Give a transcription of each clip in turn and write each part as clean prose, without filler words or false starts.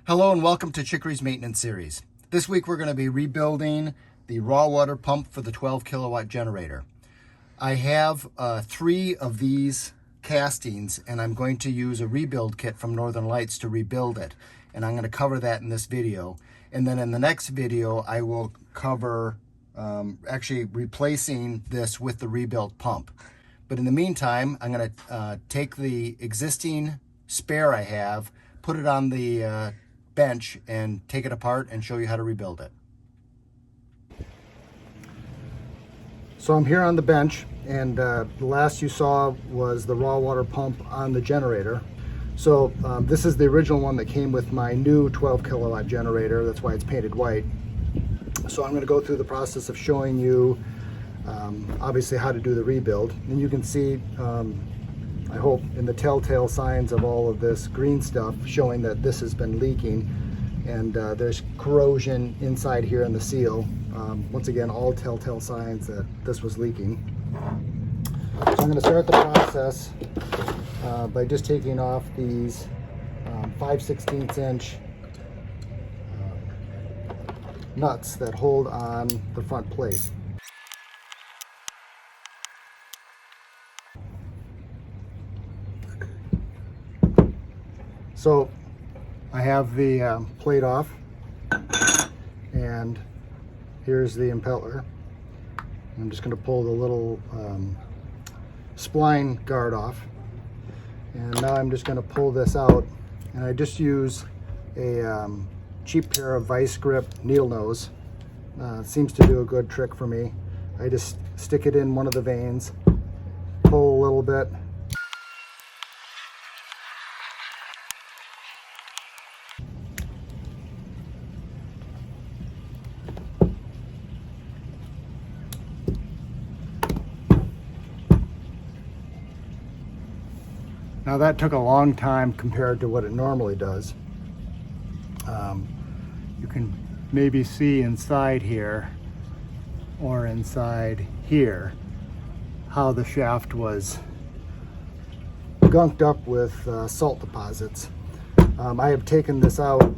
Hello and welcome to Chicory's maintenance series. This week we're going to be rebuilding the raw water pump for the 12 kilowatt generator. I have 3 of these castings and I'm going to use a rebuild kit from Northern Lights to rebuild it. And I'm going to cover that in this video. And then in the next video I will cover actually replacing this with the rebuilt pump. But in the meantime, I'm going to take the existing spare I have, put it on the bench and take it apart and show you how to rebuild it. So I'm here on the bench, and the last you saw was the raw water pump on the generator. So this is the original one that came with my new 12 kilowatt generator. That's why it's painted white. So I'm going to go through the process of showing you obviously how to do the rebuild. And you can see I hope in the telltale signs of all of this green stuff showing that this has been leaking, and there's corrosion inside here in the seal. Once again, all telltale signs that this was leaking. So I'm going to start the process by just taking off these 5/16 inch nuts that hold on the front plate. So I have the plate off, and here's the impeller. I'm just going to pull the little spline guard off, and now I'm just going to pull this out, and I just use a cheap pair of vice grip needle nose. It seems to do a good trick for me. I just stick it in one of the vanes, pull a little bit, Now that took a long time compared to what it normally does. You can maybe see inside here or inside here how the shaft was gunked up with salt deposits. I have taken this out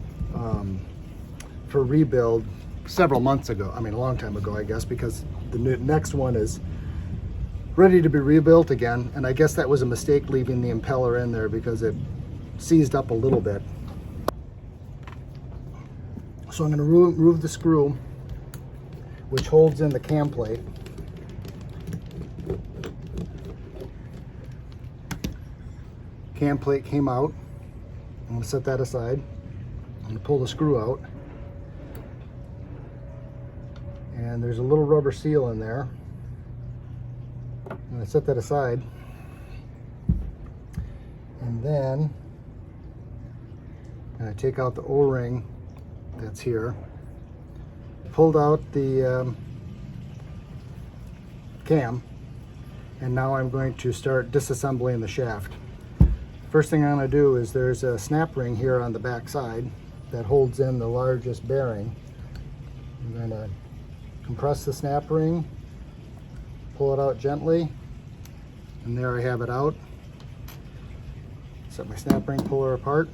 for rebuild several months ago. I mean, a long time ago, I guess, because the next one is ready to be rebuilt again, and I guess that was a mistake leaving the impeller in there because it seized up a little bit. So I'm going to remove the screw which holds in the cam plate. Cam plate came out. I'm going to set that aside. I'm going to pull the screw out, and there's a little rubber seal in there. I'm going to set that aside, and then I take out the O-ring that's here. Pulled out the cam, and now I'm going to start disassembling the shaft. First thing I'm going to do is there's a snap ring here on the back side that holds in the largest bearing. I'm going to compress the snap ring, pull it out gently, and there I have it out. Set my snap ring puller apart.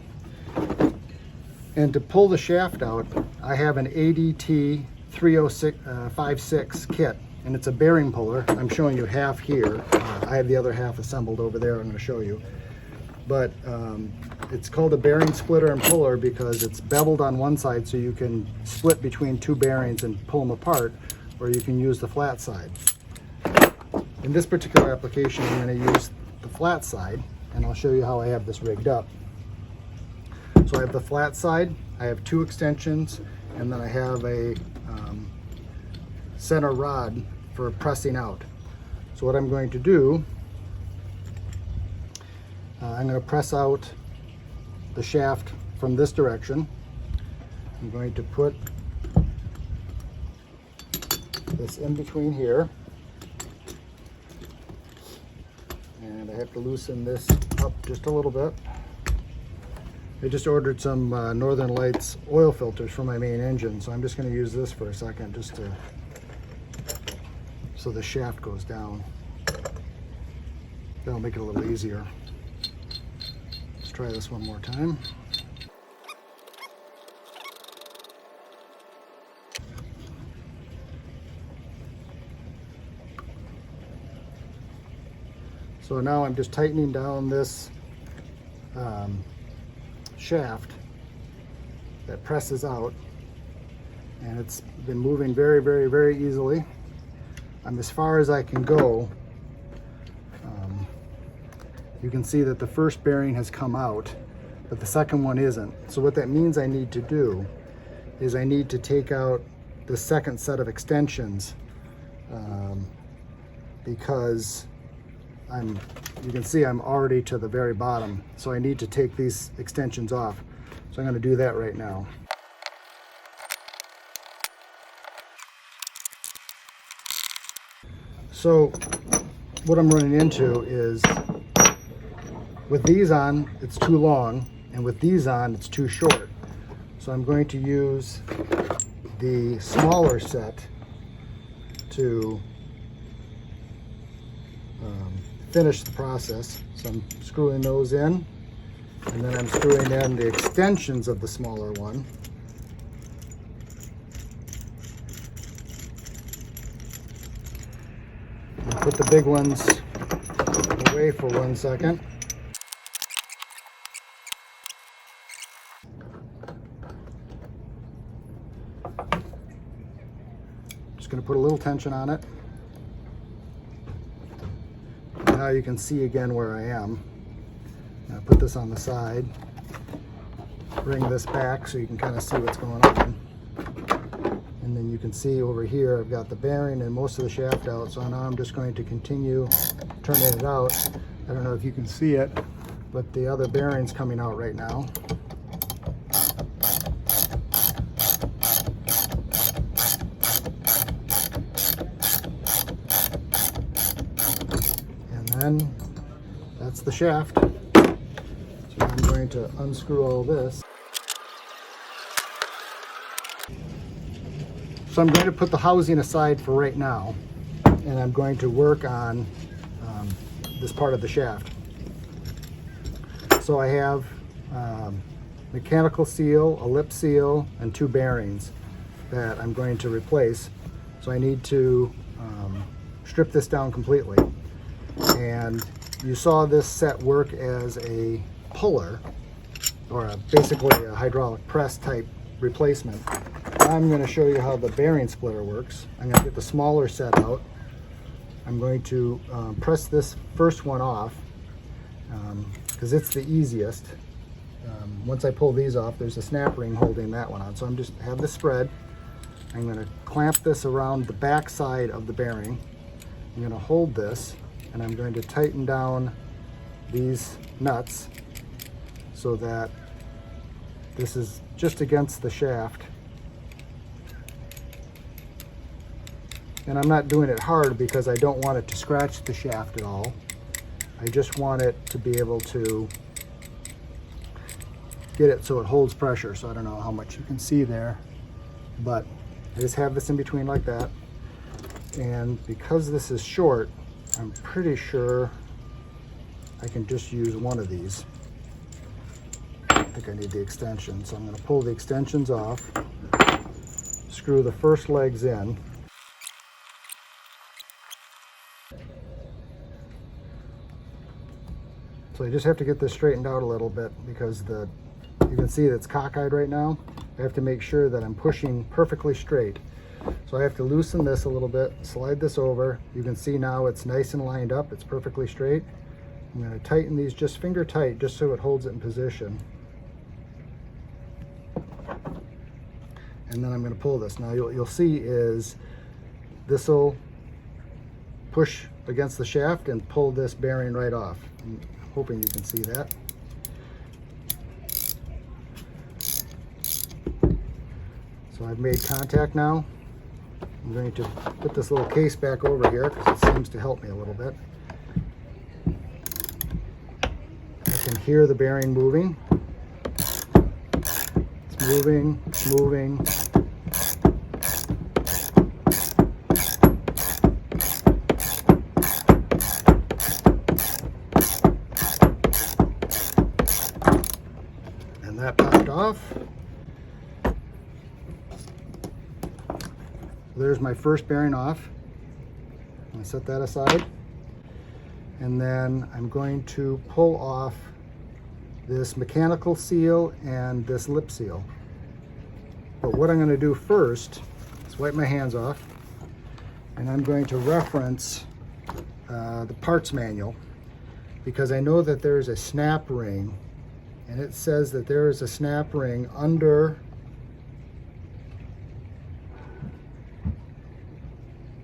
And to pull the shaft out, I have an ADT 30656 kit, and it's a bearing puller. I'm showing you half here. I have the other half assembled over there. I'm going to show you. But it's called a bearing splitter and puller because it's beveled on one side, so you can split between 2 bearings and pull them apart, or you can use the flat side. In this particular application, I'm going to use the flat side, and I'll show you how I have this rigged up. So I have the flat side, I have 2 extensions, and then I have a center rod for pressing out. So what I'm going to do, I'm going to press out the shaft from this direction. I'm going to put this in between here. And I have to loosen this up just a little bit. I just ordered some Northern Lights oil filters for my main engine, so I'm just going to use this for a second just to so the shaft goes down. That'll make it a little easier. Let's try this one more time. So now I'm just tightening down this shaft that presses out, and it's been moving very, very, very easily. I'm as far as I can go. You can see that the first bearing has come out, but the second one isn't. So what that means I need to do is I need to take out the second set of extensions, because you can see I'm already to the very bottom. So I need to take these extensions off. So I'm going to do that right now. So what I'm running into is, with these on, it's too long, and with these on, it's too short. So I'm going to use the smaller set to finish the process. So I'm screwing those in, and then I'm screwing in the extensions of the smaller one. I'll put the big ones away for 1 second. Just going to put a little tension on it. Now you can see again where I am. Now put this on the side. Bring this back so you can kind of see what's going on. And then you can see over here I've got the bearing and most of the shaft out. So now I'm just going to continue turning it out. I don't know if you can see it, but the other bearing's coming out right now. And that's the shaft. So I'm going to unscrew all this. So I'm going to put the housing aside for right now, and I'm going to work on this part of the shaft. So I have mechanical seal, a lip seal, and 2 bearings that I'm going to replace. So I need to strip this down completely. And you saw this set work as a puller, or basically a hydraulic press type replacement. I'm going to show you how the bearing splitter works. I'm going to get the smaller set out. I'm going to press this first one off because it's the easiest. Once I pull these off, there's a snap ring holding that one on. So I'm just have this spread. I'm going to clamp this around the back side of the bearing. I'm going to hold this, and I'm going to tighten down these nuts so that this is just against the shaft. And I'm not doing it hard because I don't want it to scratch the shaft at all. I just want it to be able to get it so it holds pressure. So I don't know how much you can see there, but I just have this in between like that. And because this is short, I'm pretty sure I can just use one of these. I think I need the extension, so I'm going to pull the extensions off, screw the first legs in. So I just have to get this straightened out a little bit because you can see that it's cockeyed right now. I have to make sure that I'm pushing perfectly straight. So I have to loosen this a little bit, slide this over. You can see now it's nice and lined up, it's perfectly straight. I'm going to tighten these just finger tight, just so it holds it in position. And then I'm going to pull this. Now you'll see is this will push against the shaft and pull this bearing right off. I'm hoping you can see that. So I've made contact now. I'm going to put this little case back over here because it seems to help me a little bit. I can hear the bearing moving. It's moving, it's moving. And that popped off. There's my first bearing off. I'm going to set that aside. and then I'm going to pull off this mechanical seal and this lip seal. But what I'm going to do first is wipe my hands off, and I'm going to reference the parts manual, because I know that there's a snap ring, and it says that there is a snap ring under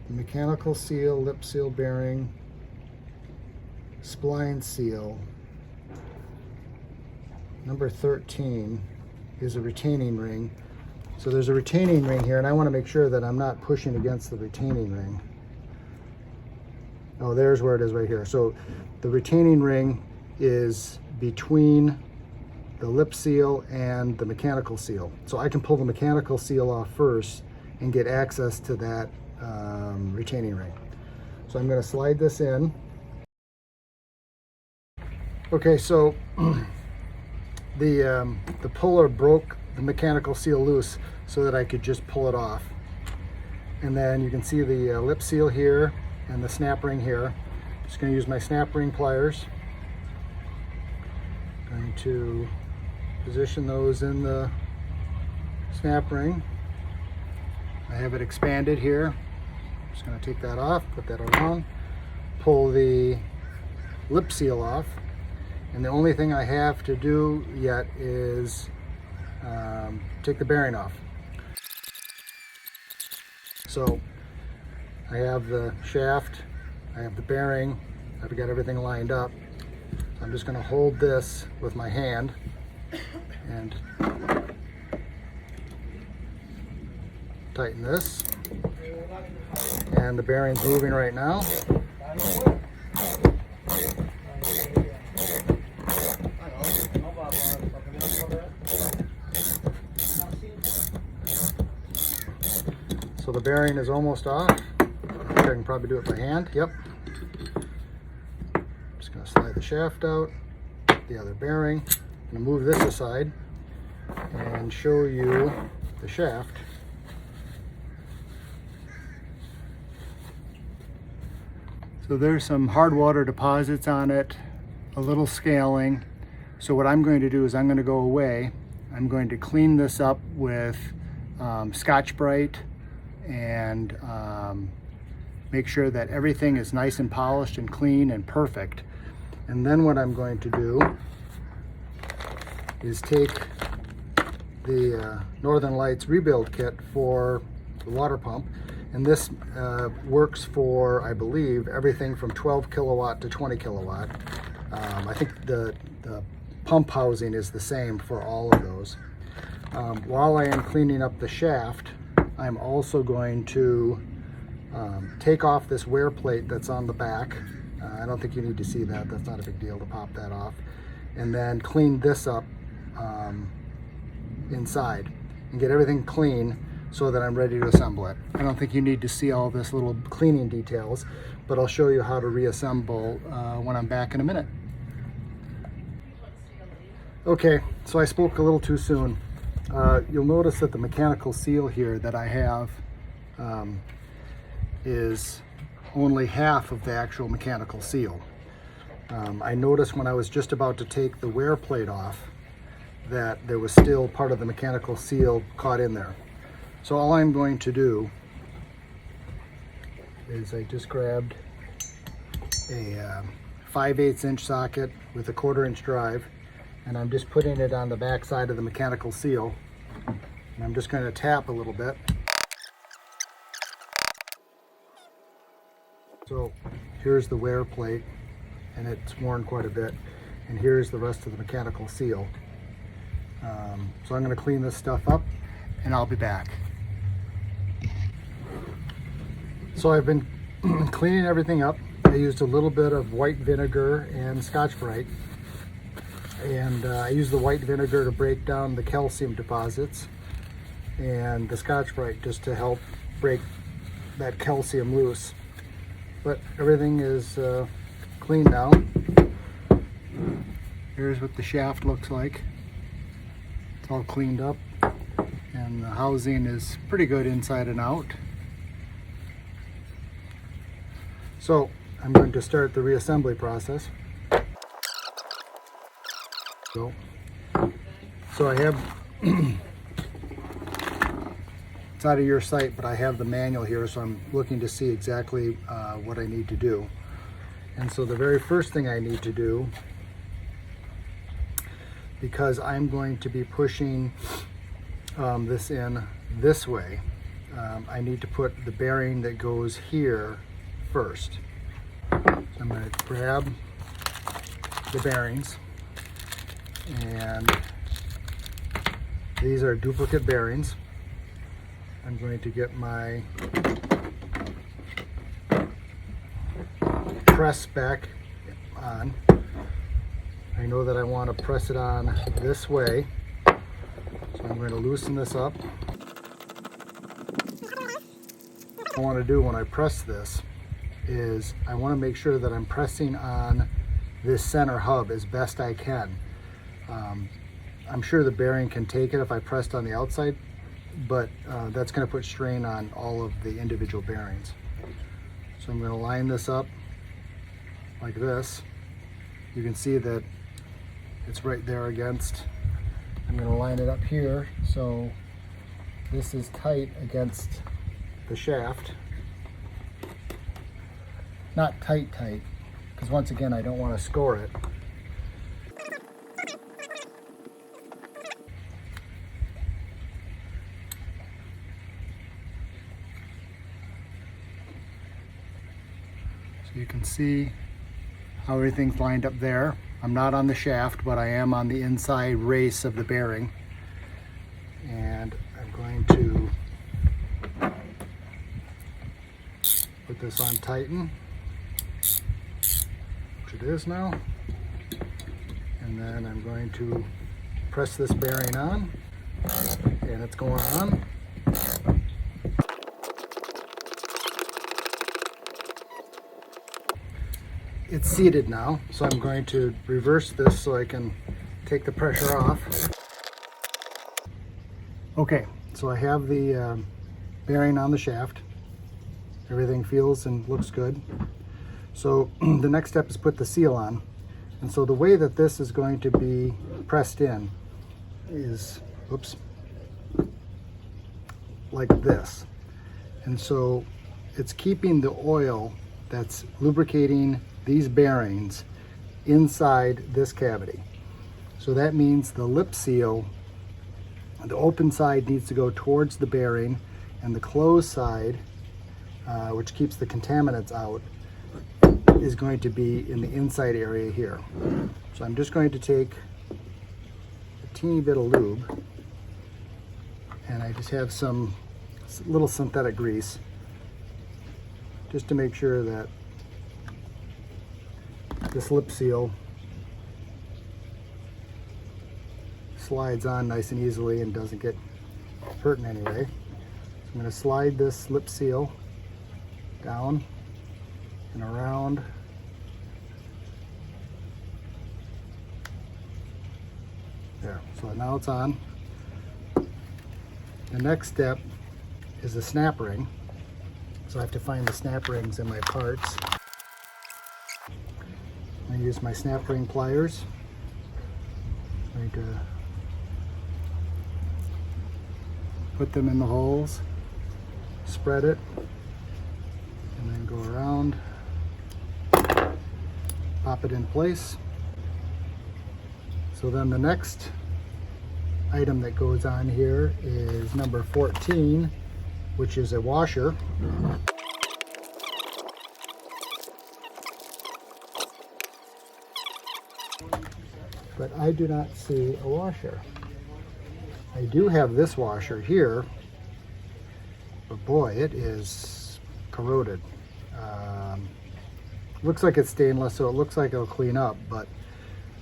the mechanical seal, lip seal bearing, spline seal. Number 13 is a retaining ring. So there's a retaining ring here, and I want to make sure that I'm not pushing against the retaining ring. Oh, there's where it is right here. So the retaining ring is between the lip seal and the mechanical seal. So I can pull the mechanical seal off first and get access to that retaining ring. So I'm going to slide this in. Okay, so the puller broke the mechanical seal loose so that I could just pull it off. And then you can see the lip seal here and the snap ring here. Just going to use my snap ring pliers. Going to position those in the snap ring. I have it expanded here. Just going to take that off, put that around, pull the lip seal off, and the only thing I have to do yet is take the bearing off. So I have the shaft, I have the bearing, I've got everything lined up. So I'm just going to hold this with my hand and tighten this. And the bearing's moving right now. So the bearing is almost off. I can probably do it by hand. Yep. Just going to slide the shaft out, the other bearing. I'm going to move this aside and show you the shaft. So there's some hard water deposits on it, a little scaling. So what I'm going to do is I'm going to go away. I'm going to clean this up with Scotch-Brite and make sure that everything is nice and polished and clean and perfect. And then what I'm going to do is take the Northern Lights rebuild kit for the water pump. And this works for, I believe, everything from 12 kilowatt to 20 kilowatt. I think the pump housing is the same for all of those. While I am cleaning up the shaft, I'm also going to take off this wear plate that's on the back. I don't think you need to see that. That's not a big deal to pop that off. And then clean this up inside and get everything clean so that I'm ready to assemble it. I don't think you need to see all this little cleaning details, but I'll show you how to reassemble when I'm back in a minute. Okay, so I spoke a little too soon. You'll notice that the mechanical seal here that I have is only half of the actual mechanical seal. I noticed when I was just about to take the wear plate off that there was still part of the mechanical seal caught in there. So all I'm going to do is I just grabbed a 5/8 inch socket with a 1/4 inch drive, and I'm just putting it on the back side of the mechanical seal, and I'm just going to tap a little bit. So here's the wear plate, and it's worn quite a bit, and here's the rest of the mechanical seal. So I'm going to clean this stuff up and I'll be back. So I've been cleaning everything up. I used a little bit of white vinegar and Scotch-Brite, and I used the white vinegar to break down the calcium deposits, and the Scotch-Brite just to help break that calcium loose. But everything is clean now. Here's what the shaft looks like. It's all cleaned up, and the housing is pretty good inside and out. So I'm going to start the reassembly process. So I have, it's out of your sight, but I have the manual here, so I'm looking to see exactly what I need to do. And so the very first thing I need to do, because I'm going to be pushing this in this way, I need to put the bearing that goes here first. So I'm going to grab the bearings, and these are duplicate bearings. I'm going to get my press back on. I know that I want to press it on this way, so I'm going to loosen this up. What I want to do when I press this is I want to make sure that I'm pressing on this center hub as best I can. I'm sure the bearing can take it if I pressed on the outside, but that's going to put strain on all of the individual bearings. So I'm going to line this up like this. You can see that it's right there against. I'm going to line it up here so this is tight against the shaft. Not tight, because once again I don't want to score it. So you can see how everything's lined up there. I'm not on the shaft, but I am on the inside race of the bearing. And I'm going to put this on tighten, which it is now. And then I'm going to press this bearing on, and it's going on. It's seated now, so I'm going to reverse this so I can take the pressure off. Okay, so I have the bearing on the shaft. Everything feels and looks good. So the next step is put the seal on. And so the way that this is going to be pressed in is, oops, like this. And so it's keeping the oil that's lubricating these bearings inside this cavity. So that means the lip seal, the open side needs to go towards the bearing, and the closed side, which keeps the contaminants out, is going to be in the inside area here. So I'm just going to take a teeny bit of lube, and I just have some little synthetic grease just to make sure that this lip seal slides on nice and easily and doesn't get hurt in any way. So I'm going to slide this lip seal down and around. There, so now it's on. The next step is the snap ring. So I have to find the snap rings in my parts. I use my snap ring pliers. I'm going to put them in the holes, spread it, and then go around, pop it in place. So then the next item that goes on here is number 14, which is a washer. But I do not see a washer. I do have this washer here, but boy, it is corroded. Looks like it's stainless, so it looks like it'll clean up, but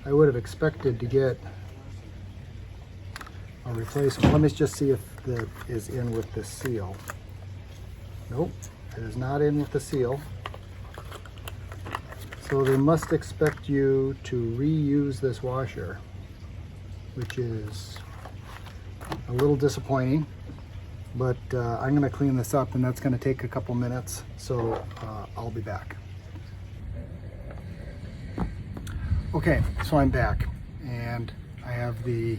I would have expected to get a replacement. Let me just see if that is in with the seal. Nope, it is not in with the seal. So they must expect you to reuse this washer, which is a little disappointing, but I'm going to clean this up, and that's going to take a couple minutes, so I'll be back. Okay, so I'm back and I have the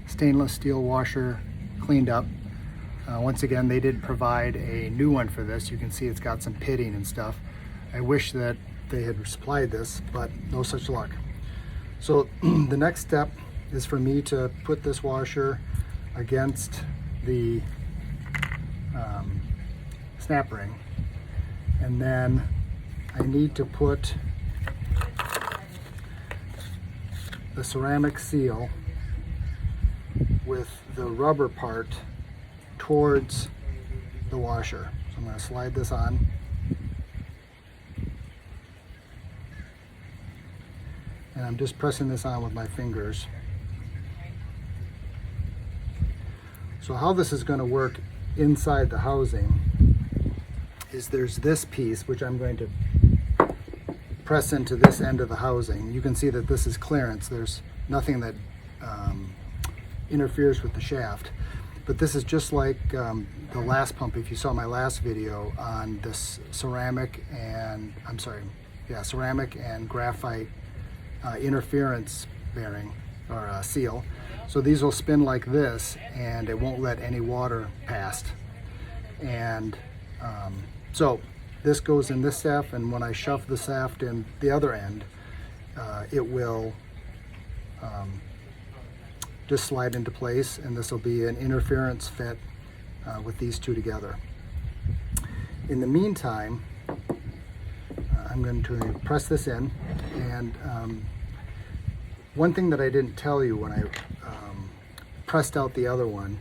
stainless steel washer cleaned up. Once again, they did provide a new one for this. You can see it's got some pitting and stuff. I wish that they had supplied this, but no such luck. So the next step is for me to put this washer against the snap ring, and then I need to put the ceramic seal with the rubber part towards the washer. So I'm going to slide this on. And I'm just pressing this on with my fingers. So how this is going to work inside the housing is there's this piece which I'm going to press into this end of the housing. You can see that this is clearance. There's nothing that interferes with the shaft. But this is just like the last pump, if you saw my last video on this ceramic and graphite interference bearing or seal. So these will spin like this and it won't let any water past. And so this goes in this shaft, and when I shove the shaft in the other end, it will just slide into place, and this will be an interference fit with these two together. In the meantime, I'm going to press this in, and one thing that I didn't tell you when I pressed out the other one,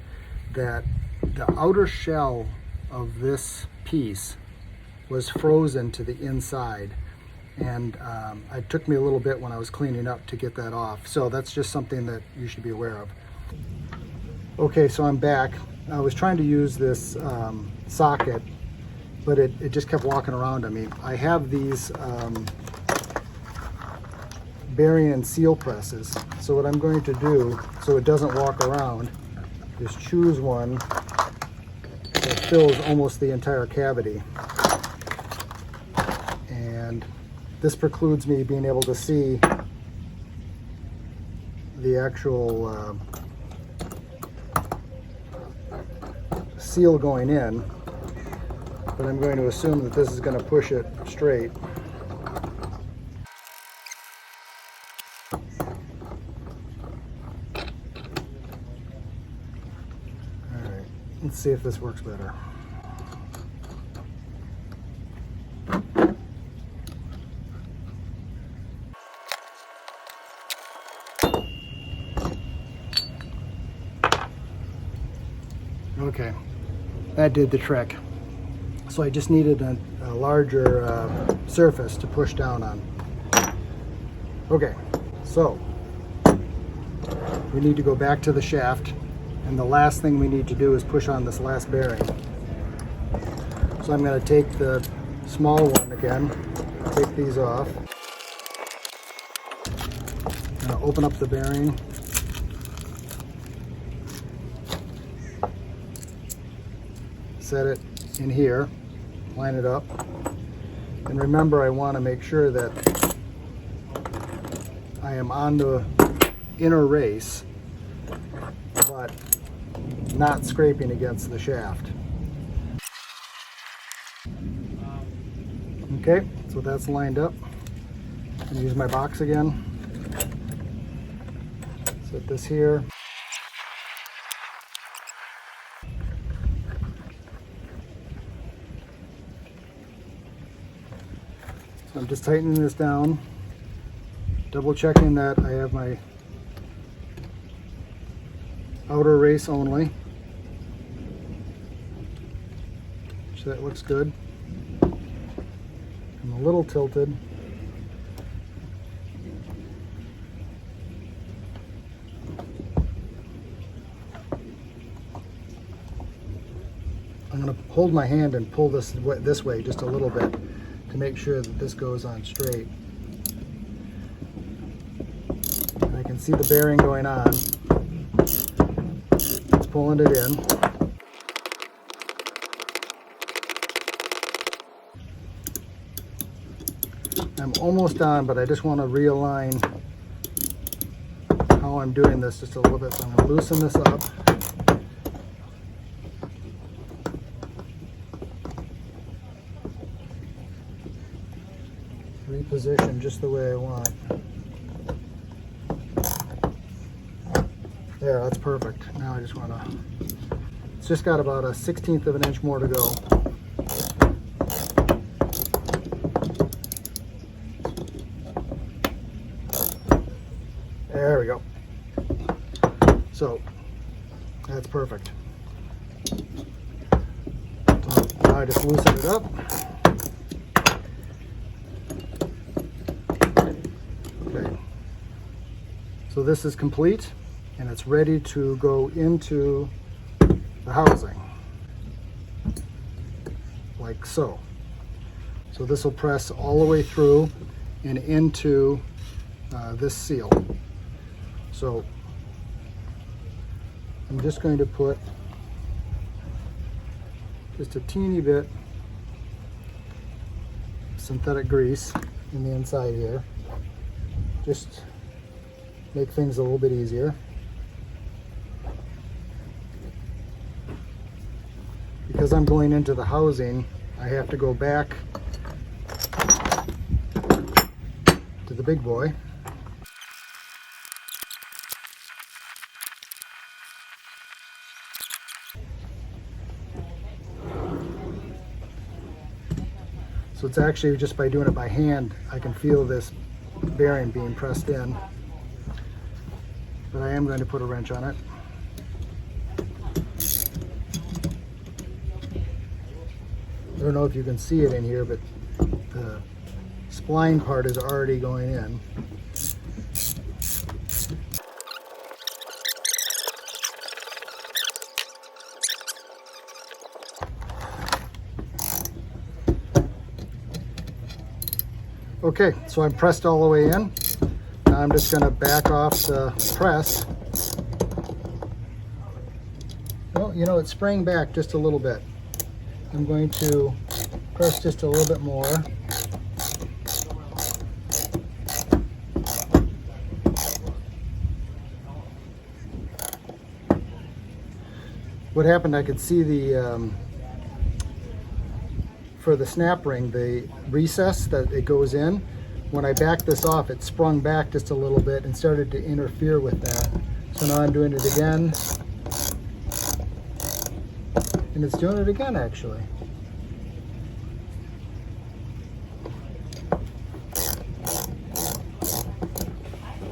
that the outer shell of this piece was frozen to the inside, and it took me a little bit when I was cleaning up to get that off. So that's just something that you should be aware of. Okay, so I'm back. I was trying to use this socket, but it just kept walking around on me. I have these bearing and seal presses. So what I'm going to do, so it doesn't walk around, is choose one that fills almost the entire cavity. And this precludes me being able to see the actual seal going in, but I'm going to assume that this is going to push it straight. Alright, let's see if this works better. Okay, that did the trick. So I just needed a larger surface to push down on. Okay, so we need to go back to the shaft, and the last thing we need to do is push on this last bearing. So I'm going to take the small one again, take these off, open up the bearing. Set it in here, line it up, and remember, I want to make sure that I am on the inner race but not scraping against the shaft. Okay, so that's lined up. I'm going to use my box again, set this here. So I'm just tightening this down, double checking that I have my outer race only, which that looks good. I'm a little tilted. I'm going to hold my hand and pull this way just a little bit to make sure that this goes on straight. And I can see the bearing going on. It's pulling it in. I'm I'm almost done, but I just want to realign how I'm doing this just a little bit. So I'm going to loosen this up. Reposition just the way I want. There, that's perfect. Now I just want to, it's just got about a 1/16 of an inch more to go. There we go. So that's perfect. So now I just loosen it up. Okay. So this is complete and it's ready to go into the housing, like so. So this will press all the way through and into this seal. So I'm just going to put just a teeny bit of synthetic grease in the inside here. Just make things a little bit easier. Because I'm going into the housing, I have to go back to the big boy. So it's actually just by doing it by hand, I can feel this bearing being pressed in. But I am going to put a wrench on it. I don't know if you can see it in here, but the spline part is already going in. Okay, so I'm pressed all the way in. Now I'm just going to back off the press. Well, you know, it's spraying back just a little bit. I'm going to press just a little bit more. What happened, I could see the for the snap ring, the recess that it goes in. When I backed this off, it sprung back just a little bit and started to interfere with that. So now I'm doing it again. And it's doing it again, actually.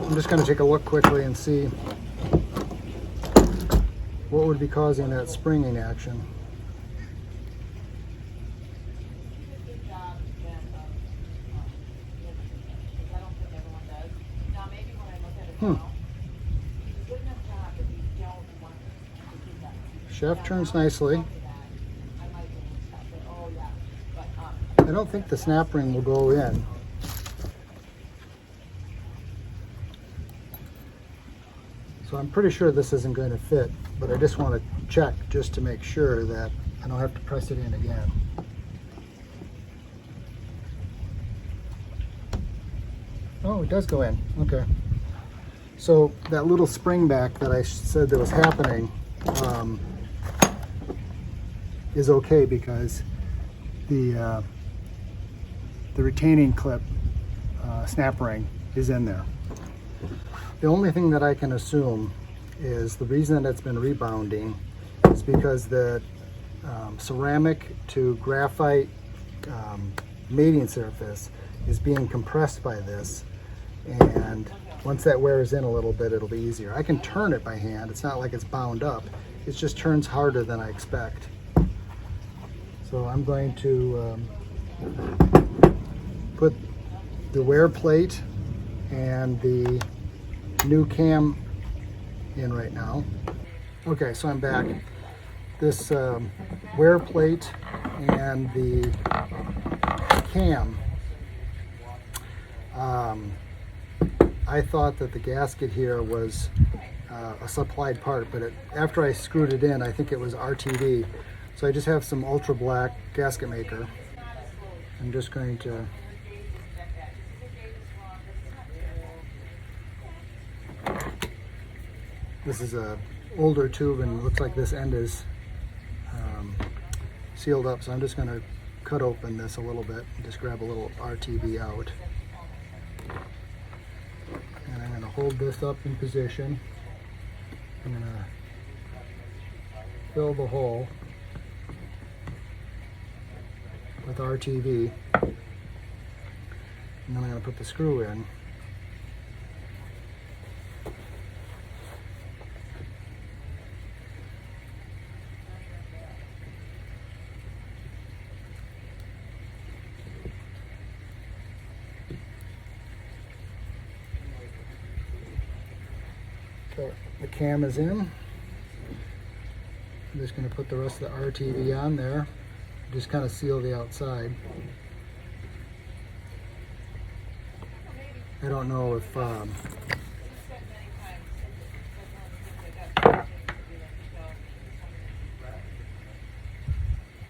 I'm just going to take a look quickly and see what would be causing that springing action. Shaft turns nicely. I don't think the snap ring will go in. So I'm pretty sure this isn't going to fit, but I just want to check just to make sure that I don't have to press it in again. Oh, it does go in. Okay. So that little spring back that I said that was happening is okay because the retaining clip snap ring is in there. The only thing that I can assume is the reason that it's been rebounding is because the ceramic to graphite mating surface is being compressed by this, and once that wears in a little bit, it'll be easier. I can turn it by hand. It's not like it's bound up. It just turns harder than I expect. So I'm going to put the wear plate and the new cam in right now. Okay, so I'm back. This wear plate and the cam, I thought that the gasket here was a supplied part, but after I screwed it in, I think it was RTV. So I just have some ultra black gasket maker. I'm just going to This is a older tube and it looks like this end is sealed up, so I'm just going to cut open this a little bit and just grab a little RTV out. And I'm going to hold this up in position. I'm going to fill the hole with RTV, and then I'm going to put the screw in. So the cam is in. I'm just going to put the rest of the RTV on there. Just kind of seal the outside. I don't know if I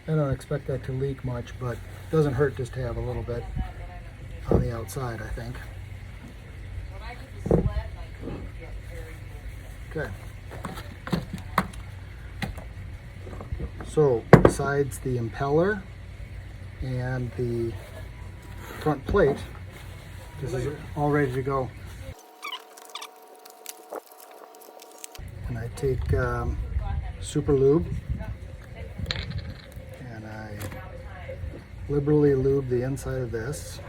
don't expect that to leak much, but it doesn't hurt just to have a little bit on the outside, I think. Okay. So besides the impeller and the front plate, this is all ready to go. And I take super lube and I liberally lube the inside of this.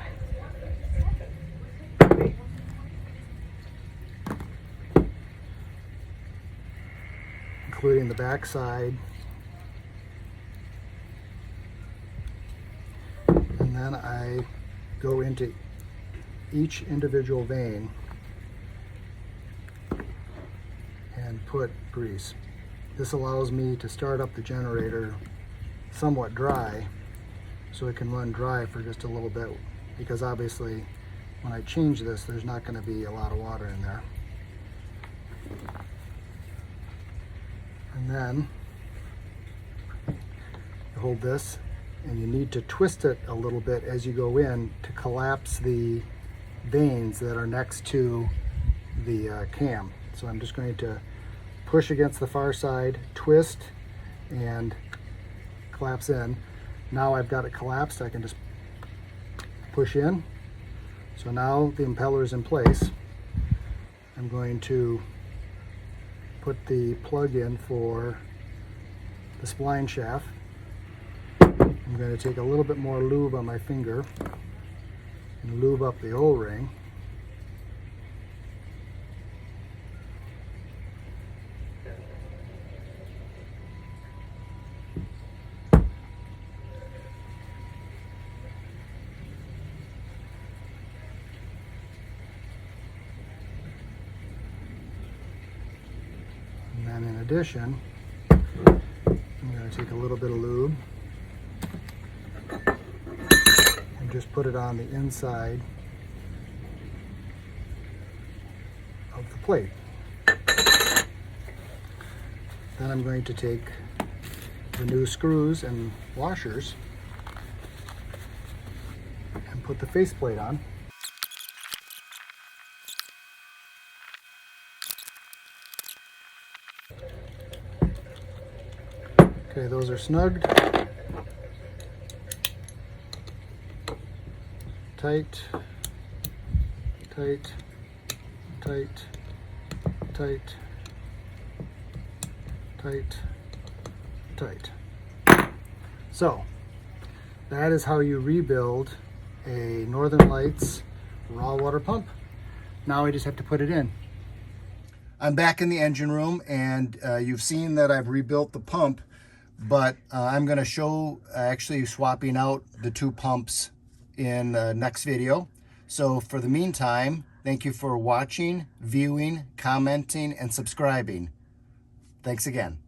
Including the back side. And then I go into each individual vein and put grease. This allows me to start up the generator somewhat dry, so it can run dry for just a little bit, because obviously when I change this, there's not going to be a lot of water in there. And then you hold this and you need to twist it a little bit as you go in to collapse the veins that are next to the cam. So I'm just going to push against the far side, twist, and collapse in. Now I've got it collapsed, I can just push in. So now the impeller is in place. I'm going to put the plug in for the spline shaft. I'm going to take a little bit more lube on my finger and lube up the O-ring. And then in addition, I'm going to take a little bit of lube and just put it on the inside of the plate. Then I'm going to take the new screws and washers and put the faceplate on. Okay, those are snugged, tight, tight, tight, tight, tight, tight. So that is how you rebuild a Northern Lights raw water pump. Now I just have to put it in. I'm back in the engine room, and you've seen that I've rebuilt the pump, but I'm going to show actually swapping out the two pumps in the next video. So for the meantime, thank you for watching, viewing, commenting, and subscribing. Thanks again.